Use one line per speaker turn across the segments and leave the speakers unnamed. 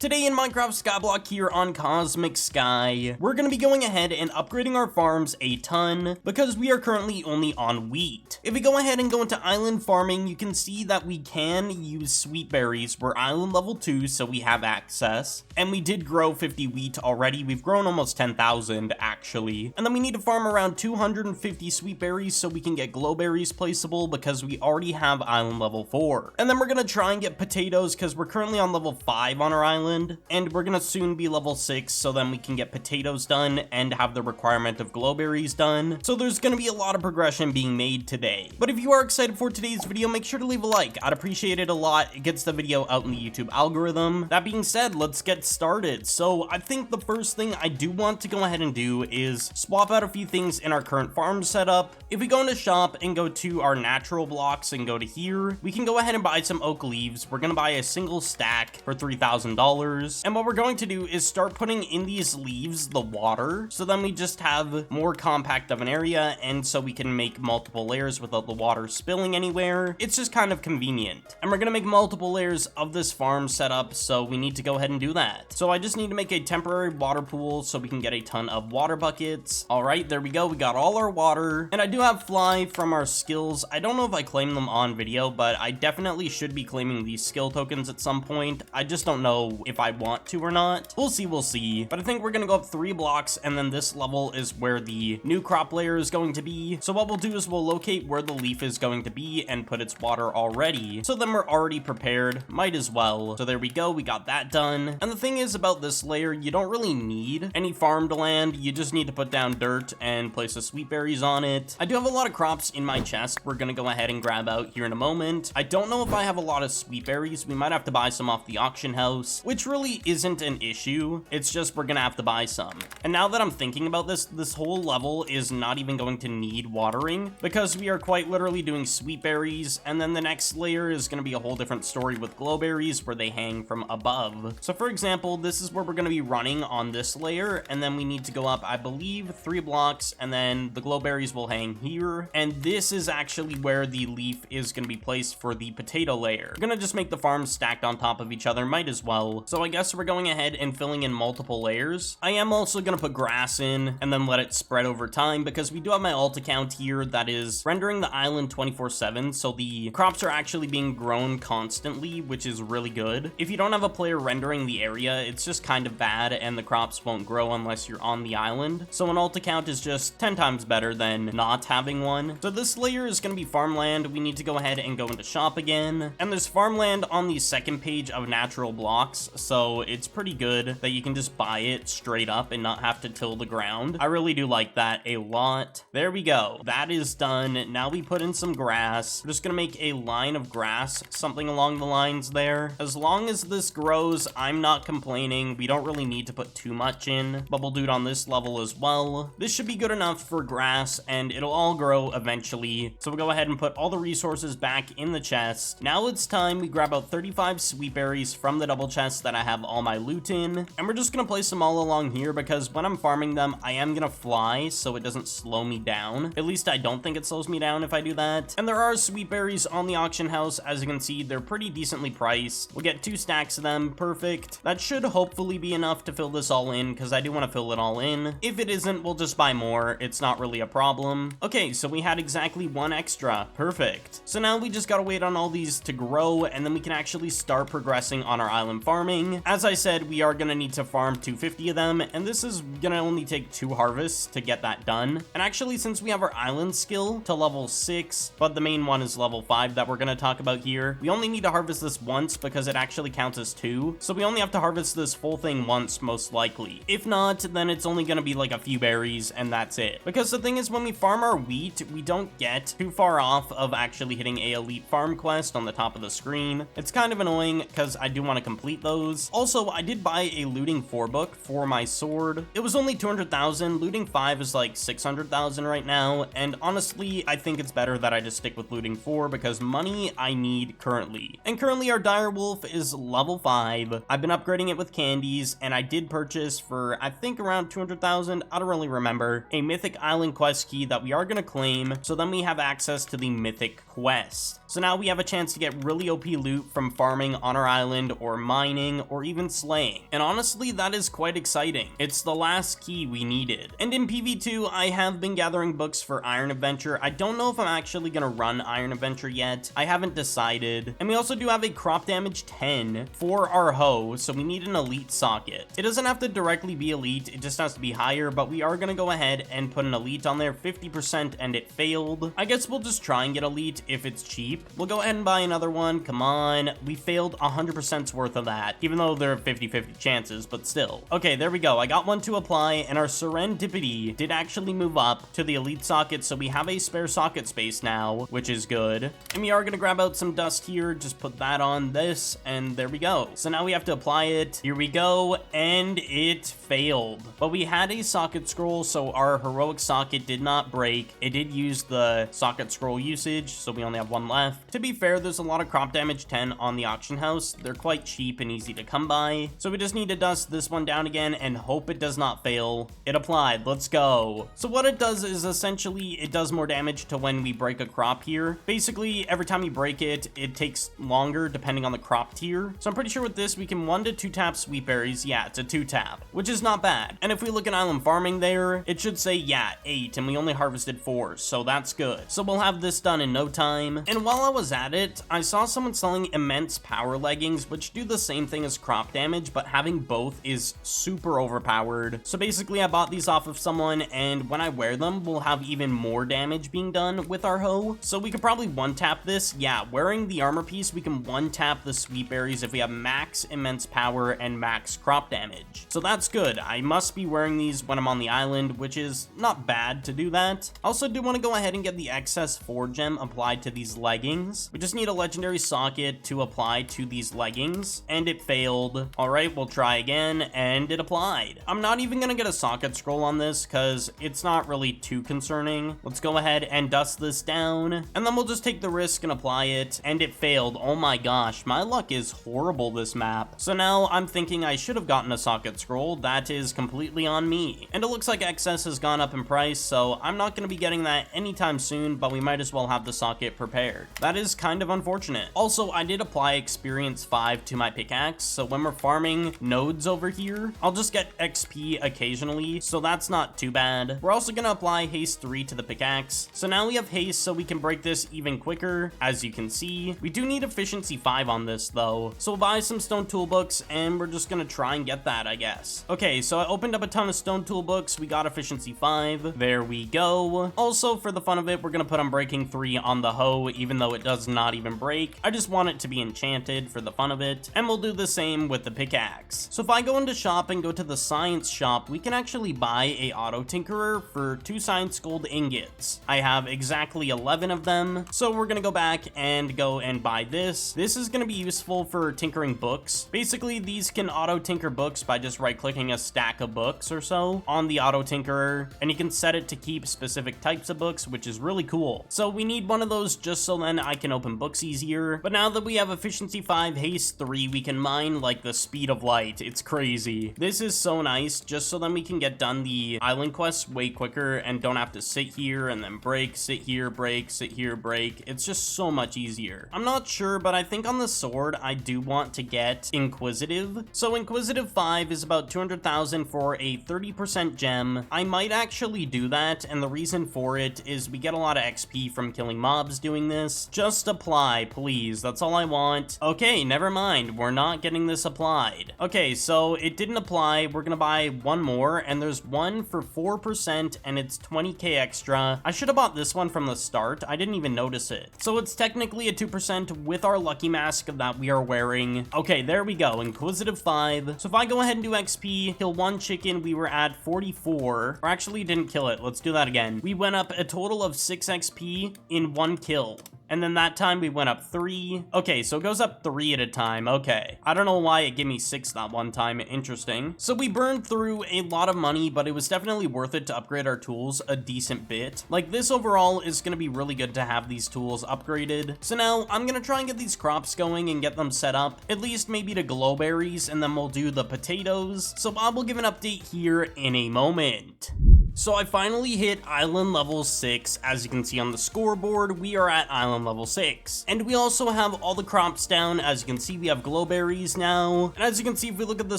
Today in Minecraft Skyblock here on Cosmic Sky, we're going to be going ahead and upgrading our farms a ton because we are currently only on wheat. If we go ahead and go into island farming, you can see that we can use sweet berries. We're island level 2, so we have access. And we did grow 50 wheat already. We've grown almost 10,000 actually. And then we need to farm around 250 sweet berries so we can get glow berries placeable because we already have island level 4. And then we're going to try and get potatoes because we're currently on level 5 on our island. And we're gonna soon be level 6, so then we can get potatoes done and have the requirement of glowberries done. So there's gonna be a lot of progression being made today. But if you are excited for today's video, make sure to leave a like. I'd appreciate it a lot. It gets the video out in the YouTube algorithm. That being said, let's get started. So I think the first thing I do want to go ahead and do is swap out a few things in our current farm setup. If we go into shop and go to our natural blocks and go to here, we can go ahead and buy some oak leaves. We're gonna buy a single stack for $3,000. And what we're going to do is start putting in these leaves the water, so then we just have more compact of an area, and so we can make multiple layers without the water spilling anywhere. It's just kind of convenient. And we're gonna make multiple layers of this farm setup, so we need to go ahead and do that. So I just need to make a temporary water pool so we can get a ton of water buckets. All right, there we go. We got all our water, and I do have fly from our skills. I don't know if I claim them on video, but I definitely should be claiming these skill tokens at some point. I just don't know if I want to or not. We'll see. But I think we're gonna go up 3 blocks, and then this level is where the new crop layer is going to be. So what we'll do is we'll locate where the leaf is going to be and put its water already. So then we're already prepared. Might as well. So there we go. We got that done. And the thing is about this layer, you don't really need any farmed land. You just need to put down dirt and place the sweet berries on it. I do have a lot of crops in my chest. We're gonna go ahead and grab out here in a moment. I don't know if I have a lot of sweet berries. We might have to buy some off the auction house, which really isn't an issue. It's just we're gonna have to buy some. And now that I'm thinking about this whole level is not even going to need watering because we are quite literally doing sweet berries, and then the next layer is gonna be a whole different story with glowberries where they hang from above. So for example, this is where we're gonna be running on this layer, and then we need to go up, I believe, 3 blocks, and then the glowberries will hang here. And this is actually where the leaf is gonna be placed for the potato layer. We're gonna just make the farms stacked on top of each other, might as well. So I guess we're going ahead and filling in multiple layers. I am also going to put grass in and then let it spread over time because we do have my alt account here that is rendering the island 24/7, so the crops are actually being grown constantly, which is really good. If you don't have a player rendering the area, it's just kind of bad and the crops won't grow unless you're on the island. So an alt account is just 10 times better than not having one. So this layer is going to be farmland. We need to go ahead and go into shop again. And there's farmland on the second page of natural blocks, so it's pretty good that you can just buy it straight up and not have to till the ground. I really do like that a lot. There we go. That is done. Now we put in some grass. We're just gonna make a line of grass, something along the lines there. As long as this grows, I'm not complaining. We don't really need to put too much in, but we'll do it on this level as well. This should be good enough for grass, and it'll all grow eventually. So we'll go ahead and put all the resources back in the chest. Now it's time we grab out 35 sweet berries from the double chest that I have all my loot in, and we're just gonna place them all along here because when I'm farming them, I am gonna fly so it doesn't slow me down. At least I don't think it slows me down if I do that. And there are sweet berries on the auction house. As you can see, they're pretty decently priced. We'll get 2 stacks of them. Perfect. That should hopefully be enough to fill this all in because I do want to fill it all in. If it isn't, we'll just buy more. It's not really a problem. Okay, so we had exactly 1 extra. Perfect. So now we just gotta wait on all these to grow, and then we can actually start progressing on our island farming. As I said, we are gonna need to farm 250 of them, and this is gonna only take 2 harvests to get that done. And actually, since we have our island skill to level 6, but the main one is level 5 that we're gonna talk about here, we only need to harvest this once because it actually counts as 2. So we only have to harvest this full thing once, most likely. If not, then it's only gonna be like a few berries, and that's it. Because the thing is, when we farm our wheat, we don't get too far off of actually hitting a elite farm quest on the top of the screen. It's kind of annoying because I do want to complete those. Also, I did buy a looting 4 book for my sword. It was only 200,000. Looting 5 is like 600,000 right now, and honestly, I think it's better that I just stick with looting 4 because money I need currently. And currently our dire wolf is level 5. I've been upgrading it with candies, and I did purchase for I think around 200,000, I don't really remember, a mythic island quest key that we are going to claim, so then we have access to the mythic quest. So now we have a chance to get really OP loot from farming on our island or mining. killing, or even slaying. And honestly, that is quite exciting. It's the last key we needed. And in PV2, I have been gathering books for Iron Adventure. I don't know if I'm actually gonna run Iron Adventure yet. I haven't decided. And we also do have a crop damage 10 for our hoe, so we need an elite socket. It doesn't have to directly be elite, it just has to be higher, but we are gonna go ahead and put an elite on there, 50%, and it failed. I guess we'll just try and get elite if it's cheap. We'll go ahead and buy another one. Come on. We failed 100%'s worth of that, even though there are 50-50 chances, but still. Okay, there we go. I got one to apply, and our serendipity did actually move up to the elite socket, so we have a spare socket space now, which is good. And we are gonna grab out some dust here, just put that on this, and there we go. So now we have to apply it. Here we go, and it failed. But we had a socket scroll, so our heroic socket did not break. It did use the socket scroll usage, so we only have one left. To be fair, there's a lot of crop damage 10 on the auction house. They're quite cheap and easy to come by. So we just need to dust this one down again and hope it does not fail. It applied. Let's go. So what it does is essentially it does more damage to when we break a crop here. Basically, every time you break it, it takes longer depending on the crop tier. So I'm pretty sure with this, we can 1 to 2 tap sweet berries. Yeah, it's a 2 tap, which is not bad. And if we look at island farming there, it should say, yeah, 8, and we only harvested 4, so that's good. So we'll have this done in no time. And while I was at it, I saw someone selling immense power leggings, which do the same thing as crop damage, but having both is super overpowered. So basically, I bought these off of someone, and when I wear them, we'll have even more damage being done with our hoe. So we could probably one-tap this. Yeah, wearing the armor piece, we can one-tap the sweet berries if we have max immense power and max crop damage. So that's good. I must be wearing these when I'm on the island, which is not bad to do that. I also do want to go ahead and get the excess 4 gem applied to these leggings. We just need a legendary socket to apply to these leggings, and it failed. All right, we'll try again, and it applied. I'm not even gonna get a socket scroll on this because it's not really too concerning. Let's go ahead and dust this down, and then we'll just take the risk and apply it, and it failed. Oh my gosh, my luck is horrible this map. So now I'm thinking I should have gotten a socket scroll. That is completely on me. And it looks like excess has gone up in price, so I'm not going to be getting that anytime soon, but we might as well have the socket prepared. That is kind of unfortunate. Also, I did apply experience 5 to my pickaxe, so when we're farming nodes over here, I'll just get XP occasionally, so that's not too bad. We're also going to apply haste 3 to the pickaxe. So now we have haste, so we can break this even quicker. As you can see, we do need efficiency 5 on this though, so we'll buy some stone toolbooks, and we're just going to try and get that, I guess. Okay, so I opened up a ton of stone toolbooks. We got efficiency 5. There we go. Also, for the fun of it, we're going to put Unbreaking 3 on the hoe, even though it does not even break. I just want it to be enchanted for the fun of it, and we'll do the same with the pickaxe. So if I go into shop and go to the science shop, we can actually buy a auto tinkerer for 2 science gold ingots. I have exactly 11 of them, so we're going to go back and go and buy this. This is going to be useful for tinkering books. Basically, these can auto tinker books by just right-clicking a stack of books or so on the auto tinkerer, and you can set it to keep specific types of books, which is really cool. So we need one of those just so then I can open books easier. But now that we have efficiency 5, haste 3, we can mine like the speed of light. It's crazy. This is so nice, just so then we can get done the island quests way quicker and don't have to sit here and then break, sit here, break, sit here, break. It's just so much easier. I'm not sure, but I think on the sword, I do want to get Inquisitive. So Inquisitive 5 is about 200,000 for a 30% gem. I might actually do that, and the reason for it is we get a lot of XP from killing mobs doing this. Just apply, please. That's all I want. Okay, never mind. We're not getting this applied. Okay, so it didn't apply. We're gonna buy one more, and there's one for 4%, and it's 20k extra. I should have bought this one from the start. I didn't even notice it. So it's technically a 2% with our lucky mask that we are wearing. Okay, there we go. Inquisitive 5. So if I go ahead and do XP, kill 1 chicken, we were at 44. Or actually didn't kill it. Let's do that again. We went up a total of 6 XP in 1 kill. And then that time we went up 3. Okay, so it goes up 3 at a time. Okay. I don't know why it gave me 6 that one time. Interesting. So we burned through a lot of money, but it was definitely worth it to upgrade our tools a decent bit. Like, this overall is going to be really good to have these tools upgraded. So now I'm going to try and get these crops going and get them set up, at least maybe to glowberries, and then we'll do the potatoes. So Bob will give an update here in a moment. So I finally hit island level 6. As you can see on the scoreboard, we are at island level 6. And we also have all the crops down. As you can see, we have glowberries now. And as you can see, if we look at the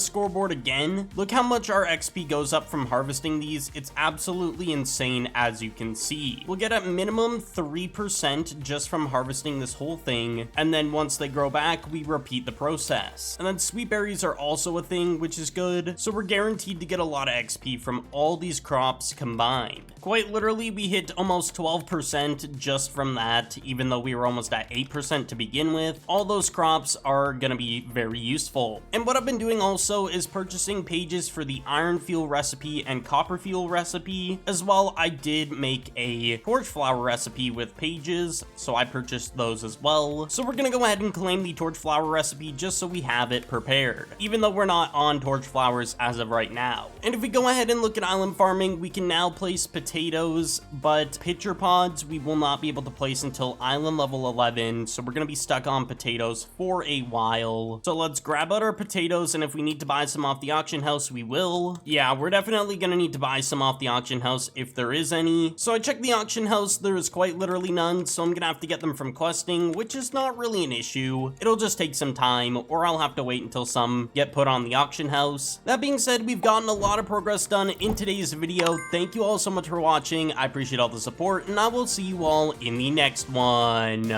scoreboard again, look how much our XP goes up from harvesting these. It's absolutely insane, as you can see. We'll get at minimum 3% just from harvesting this whole thing. And then once they grow back, we repeat the process. And then sweet berries are also a thing, which is good. So we're guaranteed to get a lot of XP from all these crops combined. Quite literally, we hit almost 12% just from that, even though we were almost at 8% to begin with. All those crops are gonna be very useful. And what I've been doing also is purchasing pages for the iron fuel recipe and copper fuel recipe. As well, I did make a torch flower recipe with pages, so I purchased those as well. So we're gonna go ahead and claim the torch flower recipe just so we have it prepared, even though we're not on torch flowers as of right now. And if we go ahead and look at island farming, we can now place potatoes, but pitcher pods we will not be able to place until island level 11, so we're gonna be stuck on potatoes for a while. So let's grab out our potatoes, and if we need to buy some off the auction house, we will. Yeah, we're definitely gonna need to buy some off the auction house if there is any. So I checked the auction house, there is quite literally none, so I'm gonna have to get them from questing, which is not really an issue. It'll just take some time, or I'll have to wait until some get put on the auction house. That being said, we've gotten a lot of progress done in today's video. Thank you all so much for watching. I appreciate all the support, and I will see you all in the next one.